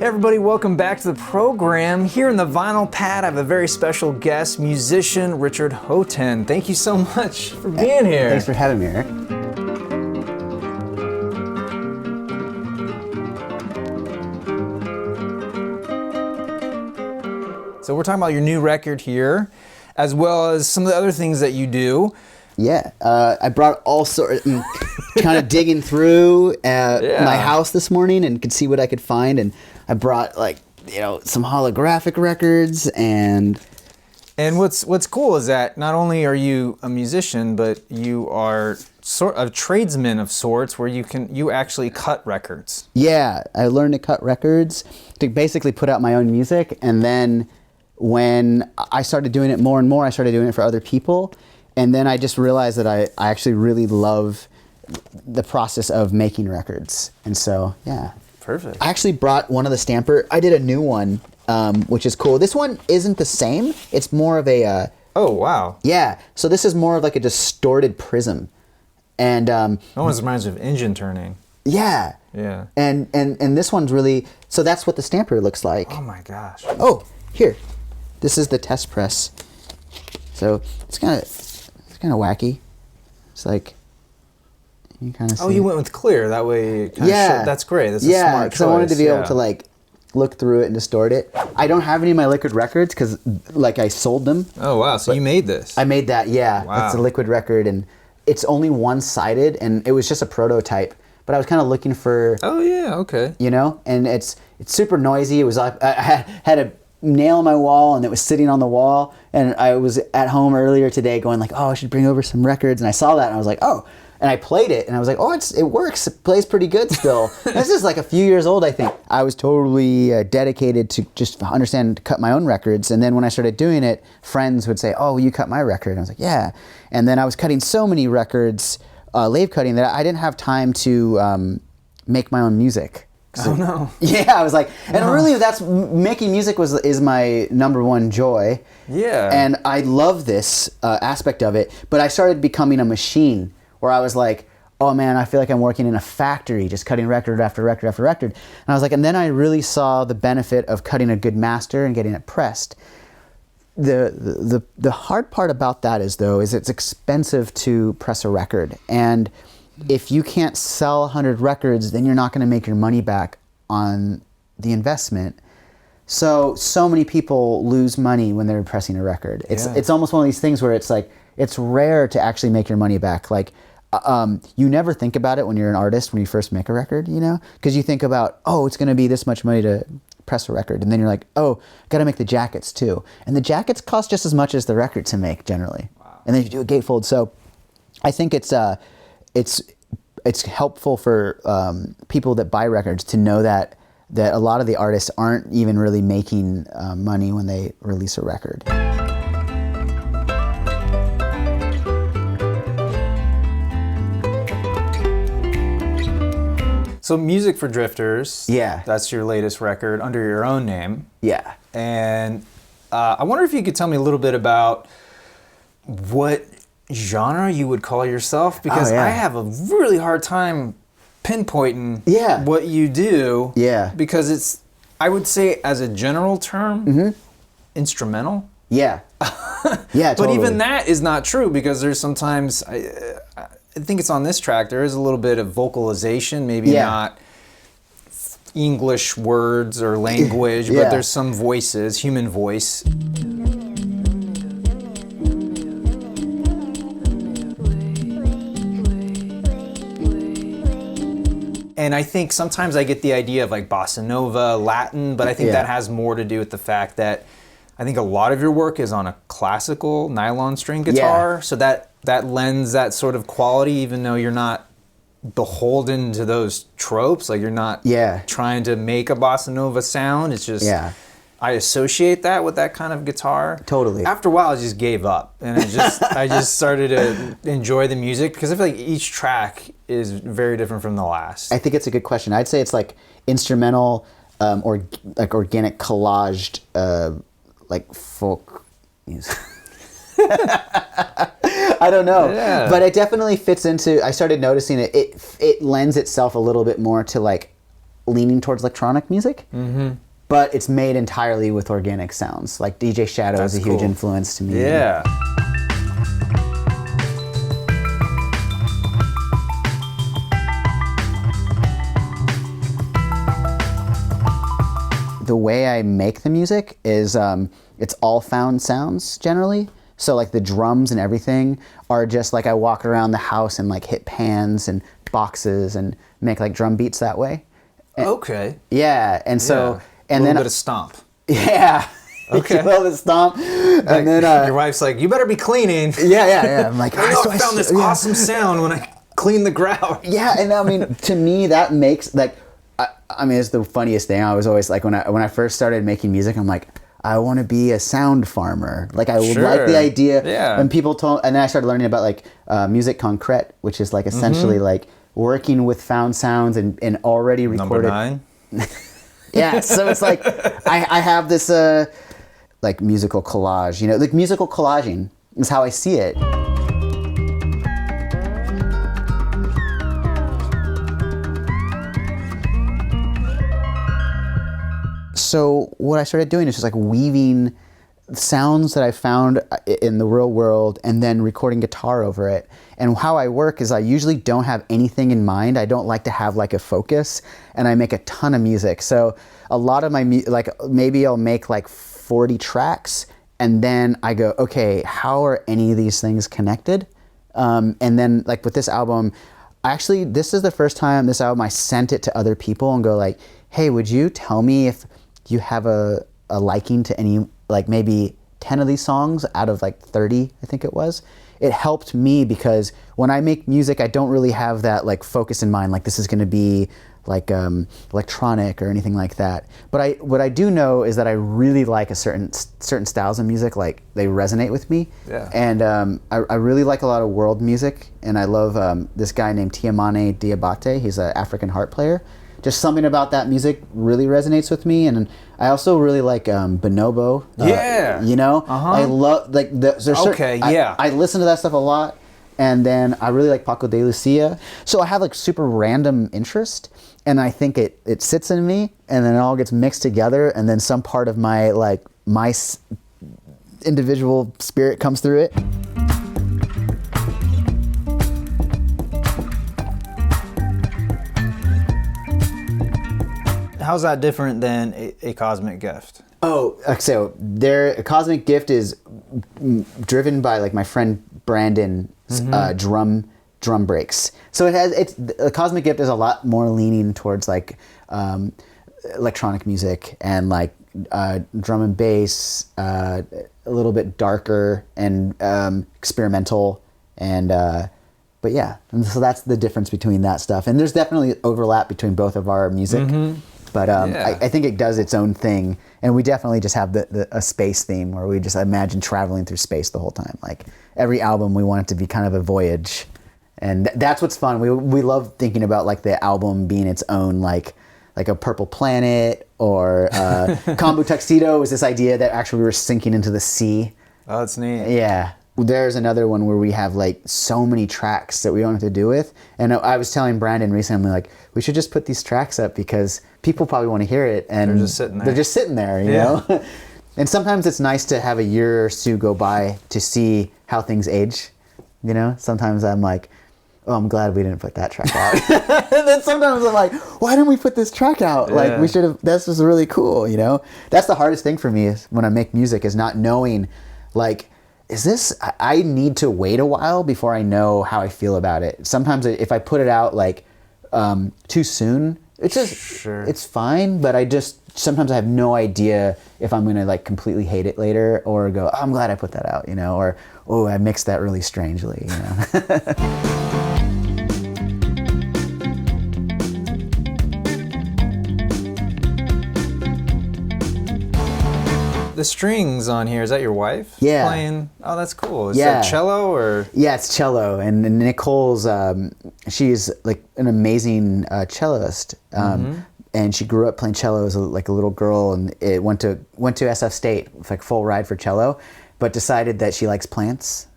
Hey everybody, welcome back to the program. Here in the vinyl pad, I have a very special guest, musician Richard Houghten. Thank you so much for being here. Thanks for having me, Eric. So we're talking about your new record here, as well as some of the other things that you do. Yeah, I brought all sorts, kind of digging through my house this morning and could see what I could find, and I brought some holographic records and what's cool is that not only are you a musician, but you are sort of a tradesman of sorts, where you actually cut records. Yeah, I learned to cut records to basically put out my own music, and then when I started doing it more and more, I started doing it for other people. And then I just realized that I actually really love the process of making records. And so, yeah. Perfect. I actually brought one of the Stamper. I did a new one, which is cool. This one isn't the same. It's more of a... oh, wow. Yeah. So this is more of like a distorted prism. And... almost reminds me of engine turning. Yeah. Yeah. And this one's really... So that's what the Stamper looks like. Oh, my gosh. Oh, here. This is the test press. So it's kind of wacky. It's like you kind of see. Oh, you went with clear. That way it that's great. That's a smart choice. Because I wanted to be able to look through it and distort it. I don't have any of my liquid records because I sold them. Oh wow, so you made this. I made that, yeah. Wow. It's a liquid record and it's only one-sided and it was just a prototype. But I was kind of looking for... oh yeah, okay. And it's super noisy. It was I had a nail in my wall and it was sitting on the wall, and I was at home earlier today going oh, I should bring over some records, and I saw that and I was like, oh, and I played it and I was like, oh, it works, it plays pretty good still. This is a few years old, I think. I was totally dedicated to just cut my own records, and then when I started doing it, friends would say, oh, you cut my record, and I was like, yeah. And then I was cutting so many records, lathe cutting, that I didn't have time to make my own music. Oh no. Yeah, I was like, and really that's, making music is my number one joy. Yeah. And I love this aspect of it, but I started becoming a machine where I was like, oh man, I feel like I'm working in a factory just cutting record after record after record. And I was like, and then I really saw the benefit of cutting a good master and getting it pressed. The hard part about that is it's expensive to press a record, and if you can't sell 100 records, then you're not going to make your money back on the investment. So many people lose money when they're pressing a record. It's almost one of these things where it's rare to actually make your money back. You never think about it when you're an artist, when you first make a record, because you think about, oh, it's going to be this much money to press a record. And then you're like, oh, got to make the jackets too. And the jackets cost just as much as the record to make generally. Wow. And then you do a gatefold. So I think it's helpful for people that buy records to know that a lot of the artists aren't even really making money when they release a record. So Music for Drifters. Yeah. That's your latest record under your own name. Yeah. And I wonder if you could tell me a little bit about what genre you would call yourself, because I have a really hard time pinpointing what you do. Yeah. Because it's, I would say as a general term, instrumental. Yeah. Yeah, totally. But even that is not true, because there's sometimes, I think it's on this track, there is a little bit of vocalization, maybe not English words or language, but there's some voices, human voice. And I think sometimes I get the idea of bossa nova, Latin, but I think that has more to do with the fact that I think a lot of your work is on a classical nylon string guitar, so that lends that sort of quality, even though you're not beholden to those tropes. You're not trying to make a bossa nova sound. It's just I associate that with that kind of guitar. Totally. After a while, I just gave up, and I just started to enjoy the music, because I feel like each track is very different from the last. I think it's a good question. I'd say it's instrumental, or organic collaged, folk music. I don't know, but it definitely fits into. I started noticing it lends itself a little bit more to leaning towards electronic music. But it's made entirely with organic sounds. Like DJ Shadow is a huge influence to me. Yeah. The way I make the music is it's all found sounds generally. So like the drums and everything are just like I walk around the house and like hit pans and boxes and make like drum beats that way. And, okay. Yeah, and so and a little then bit of stomp. Yeah. Okay. A little bit of stomp, and then your wife's like, "You better be cleaning." Yeah. I'm like, I found this awesome sound when I clean the ground. Yeah, and I mean, to me, that makes like. I mean, it's the funniest thing. I was always like, when I first started making music, I'm like, I want to be a sound farmer. Like, I would like the idea. Yeah. And people told, and then I started learning about like music concrete, which is like essentially like working with found sounds and already recorded. Number 9. Yeah. So it's like I have this like musical collage. You know, like musical collaging is how I see it. So what I started doing is just like weaving sounds that I found in the real world and then recording guitar over it. And how I work is I usually don't have anything in mind. I don't like to have like a focus, and I make a ton of music. So a lot of my like maybe I'll make like 40 tracks, and then I go, okay, how are any of these things connected? And then like with this album, actually this is the first time this album I sent it to other people and go like, hey, would you tell me if you have a liking to any, like maybe 10 of these songs out of like 30, I think it was. It helped me because when I make music, I don't really have that like focus in mind, like this is gonna be like electronic or anything like that. But what I do know is that I really like a certain styles of music, like they resonate with me. Yeah. And I really like a lot of world music, and I love this guy named Tiamane Diabate. He's an African harp player. Just something about that music really resonates with me, and I also really like bonobo. You know, I love like there's certain, I listen to that stuff a lot, and then I really like Paco de Lucia. So I have like super random interest, and I think it sits in me, and then it all gets mixed together, and then some part of my individual spirit comes through it. How's that different than a Cosmic Gift? Oh, so a Cosmic Gift is driven by like my friend Brandon's drum breaks. So a Cosmic Gift is a lot more leaning towards like electronic music and like drum and bass, a little bit darker and experimental, and but yeah, and so that's the difference between that stuff. And there's definitely overlap between both of our music. But I think it does its own thing, and we definitely just have a space theme where we just imagine traveling through space the whole time. Like every album, we want it to be kind of a voyage, and that's what's fun. We love thinking about like the album being its own like a Purple Planet or Combo Tuxedo was this idea that actually we were sinking into the sea. Oh, that's neat. Yeah. There's another one where we have like so many tracks that we don't have to do with. And I was telling Brandon recently, like, we should just put these tracks up because people probably want to hear it. And they're just sitting there. They're just sitting there, you know? And sometimes it's nice to have a year or two go by to see how things age. You know, sometimes I'm like, oh, I'm glad we didn't put that track out. And then sometimes I'm like, why didn't we put this track out? Yeah. Like, we should have, this was really cool, you know? That's the hardest thing for me is when I make music is not knowing, like, is this, I need to wait a while before I know how I feel about it. Sometimes if I put it out like too soon, it's just, it's fine, but sometimes I have no idea if I'm gonna like completely hate it later or go, oh, I'm glad I put that out, you know, or, oh, I mixed that really strangely, you know. The strings on here, is that your wife? Yeah. Playing? Oh, that's cool. Is that cello or? Yeah, it's cello. And Nicole's, she's like an amazing celloist. And she grew up playing cello as like a little girl, and went to SF State, like full ride for cello, but decided that she likes plants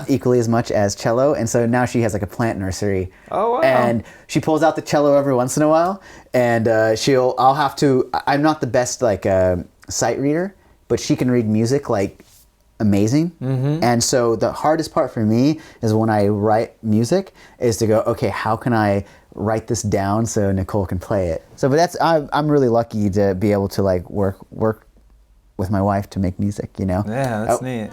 equally as much as cello, and so now she has like a plant nursery. Oh, wow. And she pulls out the cello every once in a while, and I'm not the best like sight reader, but she can read music like amazing. And so the hardest part for me is when I write music is to go, okay, how can I write this down so Nicole can play it? So, but I'm really lucky to be able to like work with my wife to make music, you know? Yeah, that's neat.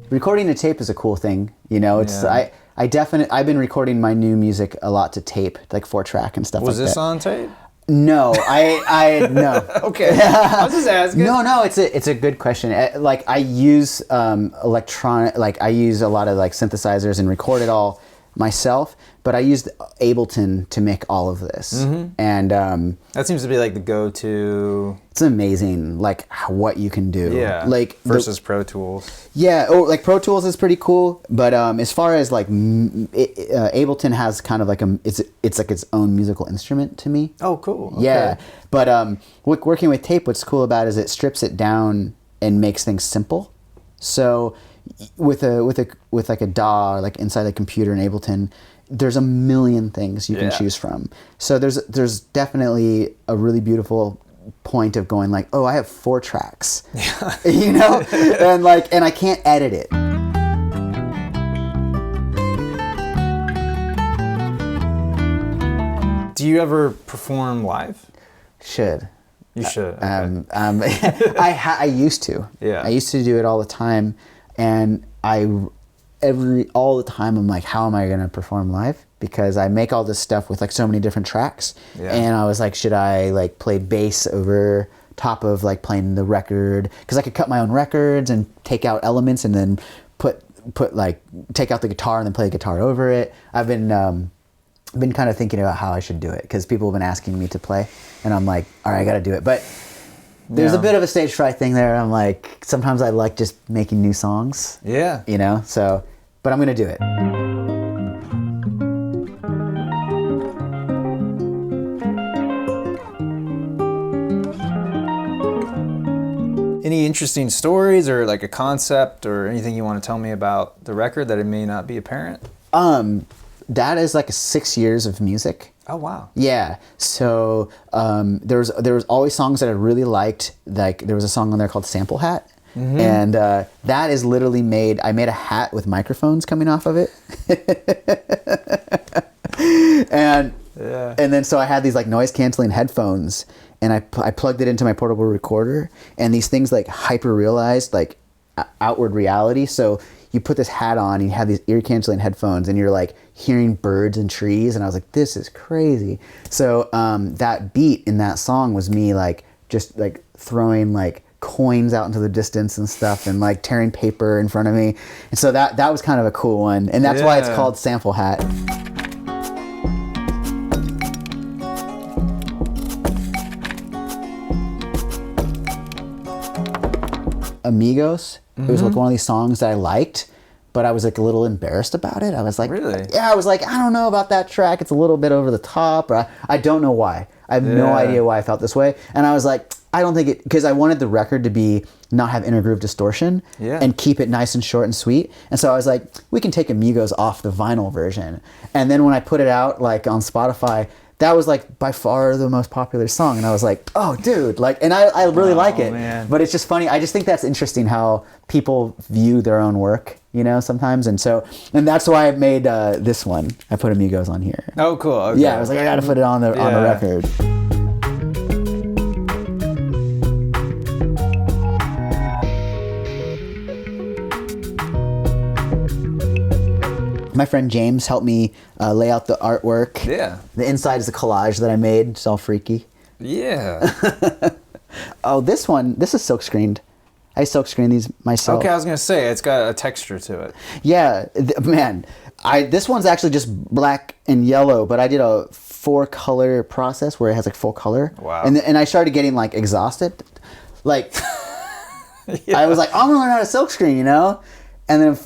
Recording to tape is a cool thing, you know. It's I've been recording my new music a lot to tape, like 4-track and stuff like that. Was this on tape? No, I no. Okay, I was just asking. No, it's a good question. Like I use electronic, like I use a lot of like synthesizers and record it all myself, but I used Ableton to make all of this, and that seems to be like the go-to. It's amazing, like what you can do. Yeah, like versus Pro Tools. Yeah, like Pro Tools is pretty cool, but as far as like Ableton has kind of like it's like its own musical instrument to me. Oh, cool. Okay. Yeah, but working with tape, what's cool about it is it strips it down and makes things simple. So with like a DAW, like inside the computer in Ableton, there's a million things you can choose from. So there's definitely a really beautiful point of going like, oh, I have 4 tracks, you know, and I can't edit it. Do you ever perform live? Should. You should. Okay. I used to. Yeah. I used to do it all the time, and all the time I'm like, how am I gonna perform live? Because I make all this stuff with like so many different tracks, and I was like, should I like play bass over top of like playing the record? Because I could cut my own records and take out elements and then take out the guitar and then play the guitar over it. I've been kind of thinking about how I should do it because people have been asking me to play, and I'm like, all right, I got to do it. But there's a bit of a stage fright thing there. I'm like, sometimes I like just making new songs. Yeah. You know, so, but I'm going to do it. Any interesting stories or like a concept or anything you want to tell me about the record that it may not be apparent? That is like 6 years of music. Oh, wow. Yeah. So there was always songs that I really liked. Like there was a song on there called Sample Hat. And that is literally I made a hat with microphones coming off of it. and then so I had these like noise canceling headphones, and I plugged it into my portable recorder, and these things like hyper realized like outward reality. So you put this hat on and you have these ear canceling headphones and you're like hearing birds and trees, and I was like, this is crazy. So that beat in that song was me like just like throwing like coins out into the distance and stuff and like tearing paper in front of me. And so that was kind of a cool one, and that's why it's called Sample Hat. Amigos. It was like one of these songs that I liked, but I was like a little embarrassed about it. I was like, really? Yeah, I was like, I don't know about that track. It's a little bit over the top. Or I don't know why. I have no idea why I felt this way. And I was like, I don't think it, because I wanted the record to not have intergroove distortion and keep it nice and short and sweet. And so I was like, we can take Amigos off the vinyl version. And then when I put it out like on Spotify, that was like by far the most popular song, and I was like, oh dude, like, and I really like it, man. But it's just funny. I just think that's interesting how people view their own work, you know, sometimes. And that's why I made this one. I put Amigos on here. Oh, cool. Okay. Yeah, I was like, I gotta put it on the record. My friend James helped me lay out the artwork. Yeah. The inside is a collage that I made. It's all freaky. Yeah. Oh, this is silk screened. I silk screen these myself. Okay, I was gonna say it's got a texture to it. Yeah, man. This one's actually just black and yellow, but I did a 4-color process where it has like full color. Wow. And I started getting like exhausted. Like, I was like, I'm gonna learn how to silk screen, you know? And then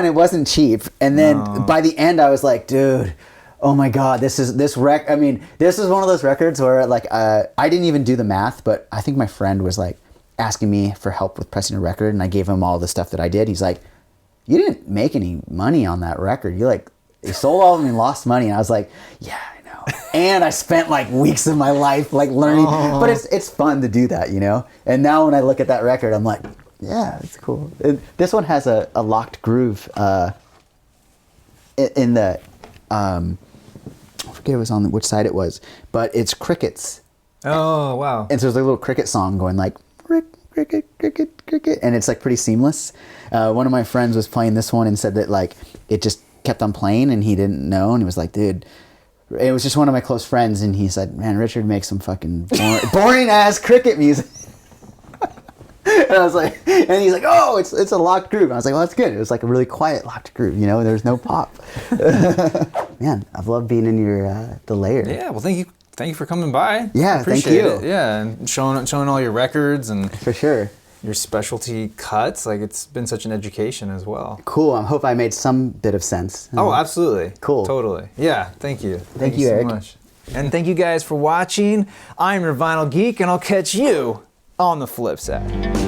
it wasn't cheap. And then by the end I was like, dude, Oh my God, this is one of those records where like I didn't even do the math, but I think my friend was like asking me for help with pressing a record, and I gave him all the stuff that I did. He's like, "You didn't make any money on that record. You sold all of them and lost money." And I was like, "Yeah, I know." And I spent like weeks of my life like learning, but it's fun to do that, you know. And now when I look at that record, I'm like, yeah, it's cool. This one has a locked groove in the I forget it was on which side it was, but it's crickets. Oh wow! And so there's a little cricket song going like cricket, cricket, cricket, and it's like pretty seamless. One of my friends was playing this one and said that like it just kept on playing and he didn't know, and he was like, dude. It was just one of my close friends, and he said, "Man, Richard makes some fucking boring ass cricket music." And I was like, and he's like, "Oh, it's a locked groove." And I was like, "Well, that's good." It was like a really quiet locked groove, you know. There's no pop. Man, I've loved being in your the layer. Yeah, well, thank you for coming by. Yeah, appreciate thank you. it. Yeah, and showing all your records and For sure. your specialty cuts. Like, it's been such an education as well. Cool. I hope I made some bit of sense. Oh, absolutely. Cool. Totally. Yeah. Thank you. Thank you, so Eric. much. And thank you guys for watching. I'm your vinyl geek, and I'll catch you on the flip side.